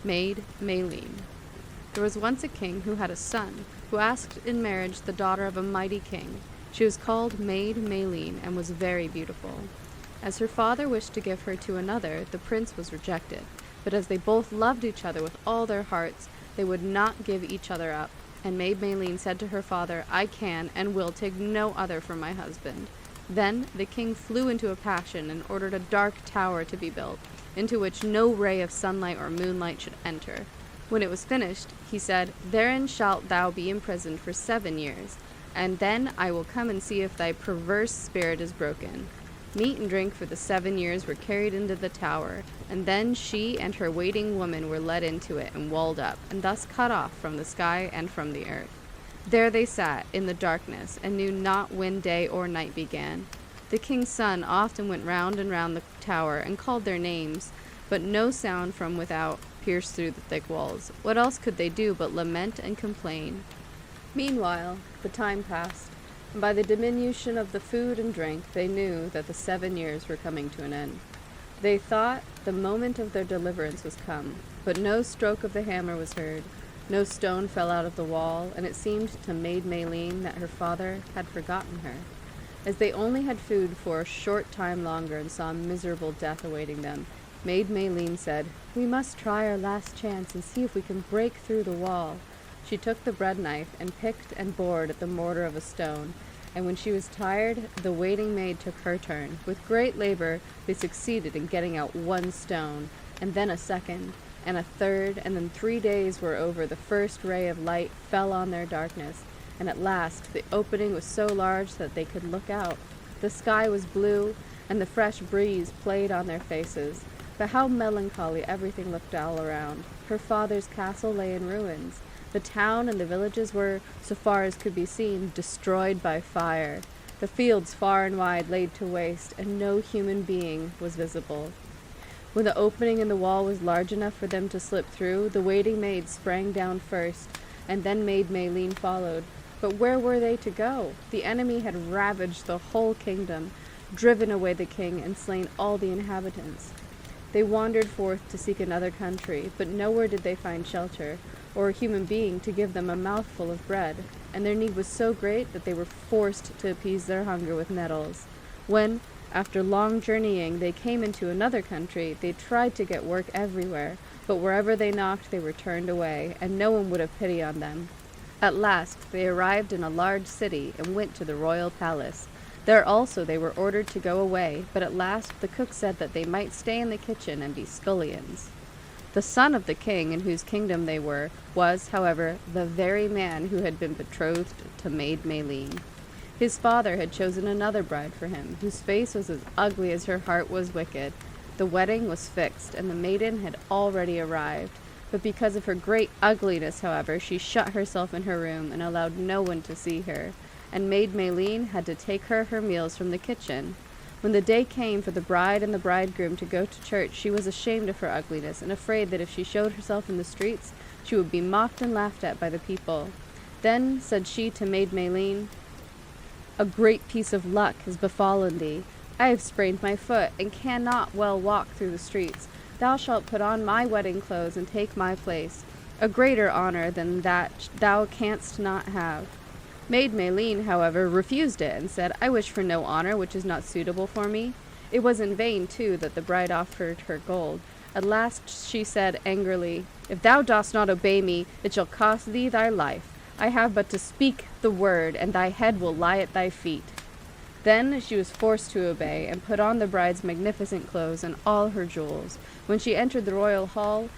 Maid, Maleen. There was once a king who had a son, who asked in marriage the daughter of a mighty king. She was called Maid Maleen and was very beautiful. As her father wished to give her to another, the prince was rejected. But as they both loved each other with all their hearts, they would not give each other up. And Maid Maleen said to her father, "I can and will take no other for my husband." Then the king flew into a passion and ordered a dark tower to be built, into which no ray of sunlight or moonlight should enter. When it was finished, he said, "Therein shalt thou be imprisoned for 7 years, and then I will come and see if thy perverse spirit is broken." Meat and drink for the 7 years were carried into the tower, and then she and her waiting woman were led into it and walled up, and thus cut off from the sky and from the earth. There they sat in the darkness, and knew not when day or night began. The king's son often went round and round the tower, and called their names, but no sound from without pierced through the thick walls. What else could they do but lament and complain? Meanwhile, the time passed, and by the diminution of the food and drink, they knew that the 7 years were coming to an end. They thought the moment of their deliverance was come, but no stroke of the hammer was heard. No stone fell out of the wall, and it seemed to Maid Maleen that her father had forgotten her. As they only had food for a short time longer and saw miserable death awaiting them, Maid Maleen said, "We must try our last chance and see if we can break through the wall." She took the bread knife and picked and bored at the mortar of a stone, and when she was tired, the waiting maid took her turn. With great labor, they succeeded in getting out 1 stone, and then a second, and a third, and then 3 days were over. The first ray of light fell on their darkness, and at last the opening was so large that they could look out. The sky was blue, and the fresh breeze played on their faces. But how melancholy everything looked all around. Her father's castle lay in ruins. The town and the villages were, so far as could be seen, destroyed by fire. The fields far and wide laid to waste, and no human being was visible. When the opening in the wall was large enough for them to slip through, the waiting maid sprang down first, and then Maid Maleen followed. But where were they to go? The enemy had ravaged the whole kingdom, driven away the king, and slain all the inhabitants. They wandered forth to seek another country, but nowhere did they find shelter, or a human being to give them a mouthful of bread, and their need was so great that they were forced to appease their hunger with nettles. When, after long journeying, they came into another country, they tried to get work everywhere, but wherever they knocked they were turned away, and no one would have pity on them. At last they arrived in a large city, and went to the royal palace. There also they were ordered to go away, but at last the cook said that they might stay in the kitchen and be scullions. The son of the king, in whose kingdom they were, was, however, the very man who had been betrothed to Maid Maleen. His father had chosen another bride for him, whose face was as ugly as her heart was wicked. The wedding was fixed, and the maiden had already arrived. But because of her great ugliness, however, she shut herself in her room and allowed no one to see her, and Maid Maleen had to take her meals from the kitchen. When the day came for the bride and the bridegroom to go to church, she was ashamed of her ugliness, and afraid that if she showed herself in the streets, she would be mocked and laughed at by the people. Then said she to Maid Maleen, "A great piece of luck has befallen thee. I have sprained my foot, and cannot well walk through the streets. Thou shalt put on my wedding clothes and take my place. A greater honor than that thou canst not have." Maid Maleen, however, refused it, and said, "I wish for no honor which is not suitable for me." It was in vain, too, that the bride offered her gold. At last she said angrily, "If thou dost not obey me, it shall cost thee thy life. I have but to speak the word, and thy head will lie at thy feet." Then she was forced to obey, and put on the bride's magnificent clothes and all her jewels. When she entered the royal hall,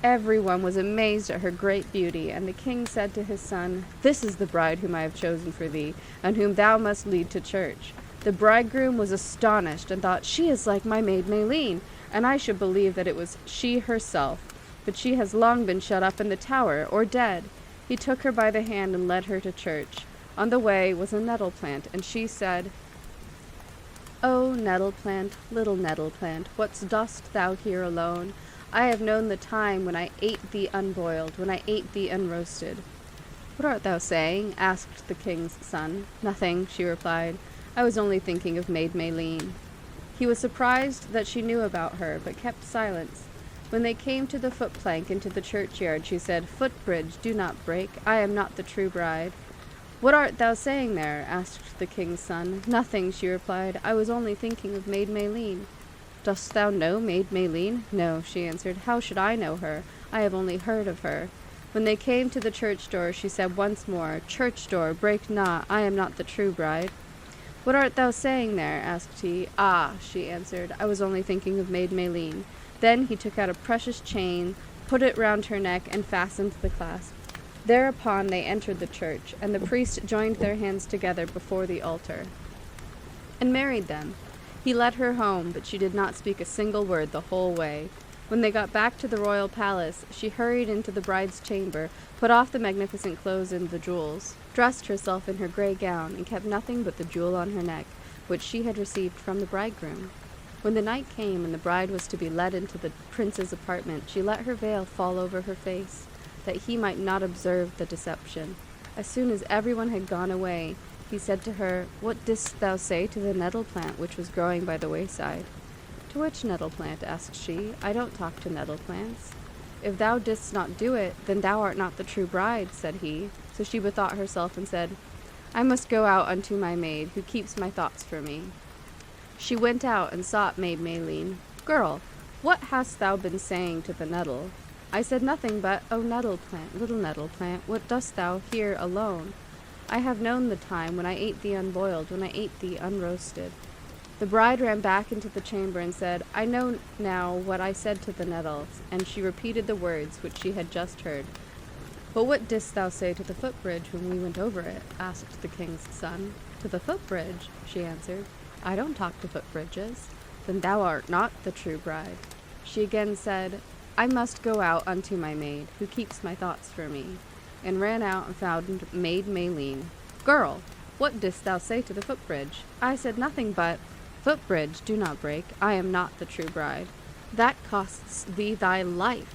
everyone was amazed at her great beauty, and the king said to his son, "This is the bride whom I have chosen for thee, and whom thou must lead to church." The bridegroom was astonished, and thought, "She is like my Maid Maleen, and I should believe that it was she herself. But she has long been shut up in the tower, or dead." He took her by the hand and led her to church. On the way was a nettle plant, and she said, "O nettle plant, little nettle plant, what dost thou here alone? I have known the time when I ate thee unboiled, when I ate thee unroasted." "What art thou saying?" asked the king's son. "Nothing," she replied. "I was only thinking of Maid Maleen." He was surprised that she knew about her, but kept silence. When they came to the footplank into the churchyard, she said, "Footbridge, do not break. I am not the true bride." "What art thou saying there?" asked the king's son. "Nothing," she replied. "I was only thinking of Maid Maleen." "Dost thou know Maid Maleen?" "No," she answered. "How should I know her? I have only heard of her." When they came to the church door, she said once more, "Church door, break not. I am not the true bride." "What art thou saying there?" asked he. "Ah," she answered, "I was only thinking of Maid Maleen." Then he took out a precious chain, put it round her neck, and fastened the clasp. Thereupon they entered the church, and the priest joined their hands together before the altar, and married them. He led her home, but she did not speak a single word the whole way. When they got back to the royal palace, she hurried into the bride's chamber, put off the magnificent clothes and the jewels, dressed herself in her grey gown, and kept nothing but the jewel on her neck, which she had received from the bridegroom. When the night came and the bride was to be led into the prince's apartment, she let her veil fall over her face, that he might not observe the deception. As soon as everyone had gone away, he said to her, "What didst thou say to the nettle plant which was growing by the wayside?" "To which nettle plant?" asked she. "I don't talk to nettle plants." "If thou didst not do it, then thou art not the true bride," said he. So she bethought herself and said, "I must go out unto my maid, who keeps my thoughts for me." She went out and sought Maid Maleen. "Girl, what hast thou been saying to the nettle?" "I said nothing but, 'O nettle plant, little nettle plant, what dost thou here alone? I have known the time when I ate thee unboiled, when I ate thee unroasted." The bride ran back into the chamber and said, "I know now what I said to the nettle," and she repeated the words which she had just heard. "But what didst thou say to the footbridge when we went over it?" asked the king's son. "To the footbridge?" she answered. "I don't talk to footbridges." "Then thou art not the true bride." She again said, "I must go out unto my maid, who keeps my thoughts for me," and ran out and found Maid Maleen. "Girl, what didst thou say to the footbridge?" "I said nothing but, 'Footbridge, do not break. I am not the true bride.'" "That costs thee thy life,"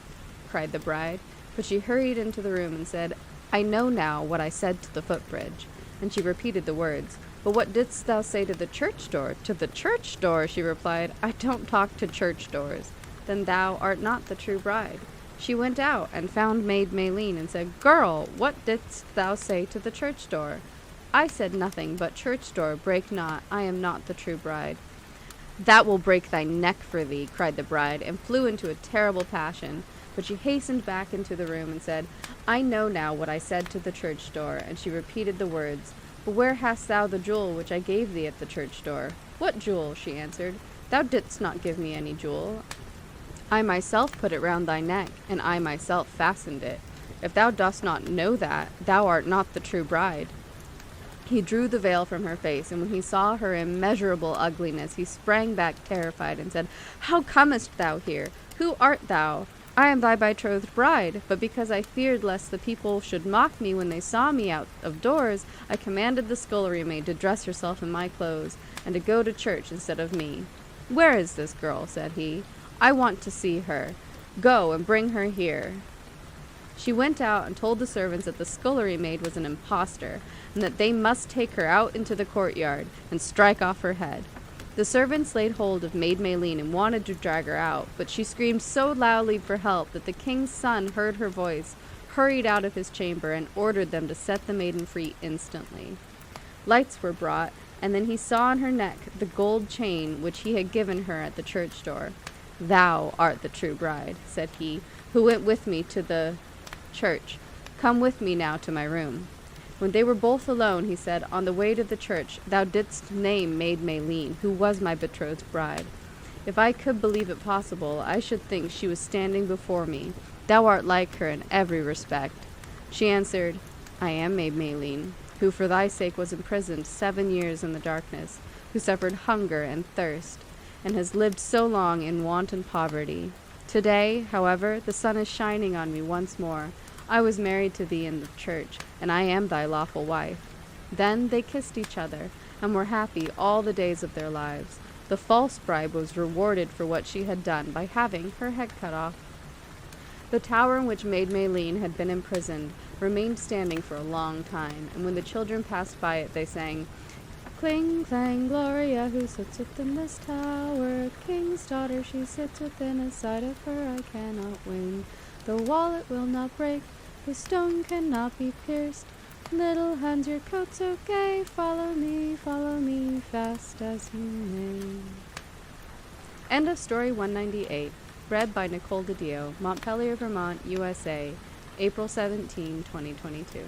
cried the bride. But she hurried into the room and said, "I know now what I said to the footbridge." And she repeated the words. "But what didst thou say to the church door?" "To the church door," she replied. "I don't talk to church doors." "Then thou art not the true bride." She went out and found Maid Maleen and said, "Girl, what didst thou say to the church door?" "I said nothing but, 'Church door, break not. I am not the true bride.'" "That will break thy neck for thee," cried the bride, and flew into a terrible passion. But she hastened back into the room and said, "I know now what I said to the church door." And she repeated the words. "But where hast thou the jewel which I gave thee at the church door?" "What jewel?" she answered. "Thou didst not give me any jewel. I myself put it round thy neck, and I myself fastened it. If thou dost not know that, thou art not the true bride." He drew the veil from her face, and when he saw her immeasurable ugliness, he sprang back terrified and said, "How comest thou here? Who art thou?" "I am thy betrothed bride, but because I feared lest the people should mock me when they saw me out of doors, I commanded the scullery maid to dress herself in my clothes, and to go to church instead of me." "Where is this girl?" said he. "I want to see her. Go and bring her here." She went out and told the servants that the scullery maid was an impostor, and that they must take her out into the courtyard and strike off her head. The servants laid hold of Maid Maleen and wanted to drag her out, but she screamed so loudly for help that the king's son heard her voice, hurried out of his chamber, and ordered them to set the maiden free instantly. Lights were brought, and then he saw on her neck the gold chain which he had given her at the church door. "Thou art the true bride," said he, "who went with me to the church. Come with me now to my room." When they were both alone, he said, "On the way to the church, thou didst name Maid Maleen, who was my betrothed bride. If I could believe it possible, I should think she was standing before me. Thou art like her in every respect." She answered, "I am Maid Maleen, who for thy sake was imprisoned 7 years in the darkness, who suffered hunger and thirst, and has lived so long in want and poverty. Today, however, the sun is shining on me once more. I was married to thee in the church, and I am thy lawful wife." Then they kissed each other, and were happy all the days of their lives. The false bride was rewarded for what she had done by having her head cut off. The tower in which Maid Maleen had been imprisoned remained standing for a long time, and when the children passed by it, they sang, Cling, clang, Gloria, who sits within this tower, king's daughter, she sits within, a sight of her I cannot win. The wallet will not break, the stone cannot be pierced. Little Hans, your coat so gay, follow me, fast as you may. End of story 198. Read by Nicole DiDio, Montpelier, Vermont, USA, April 17, 2022.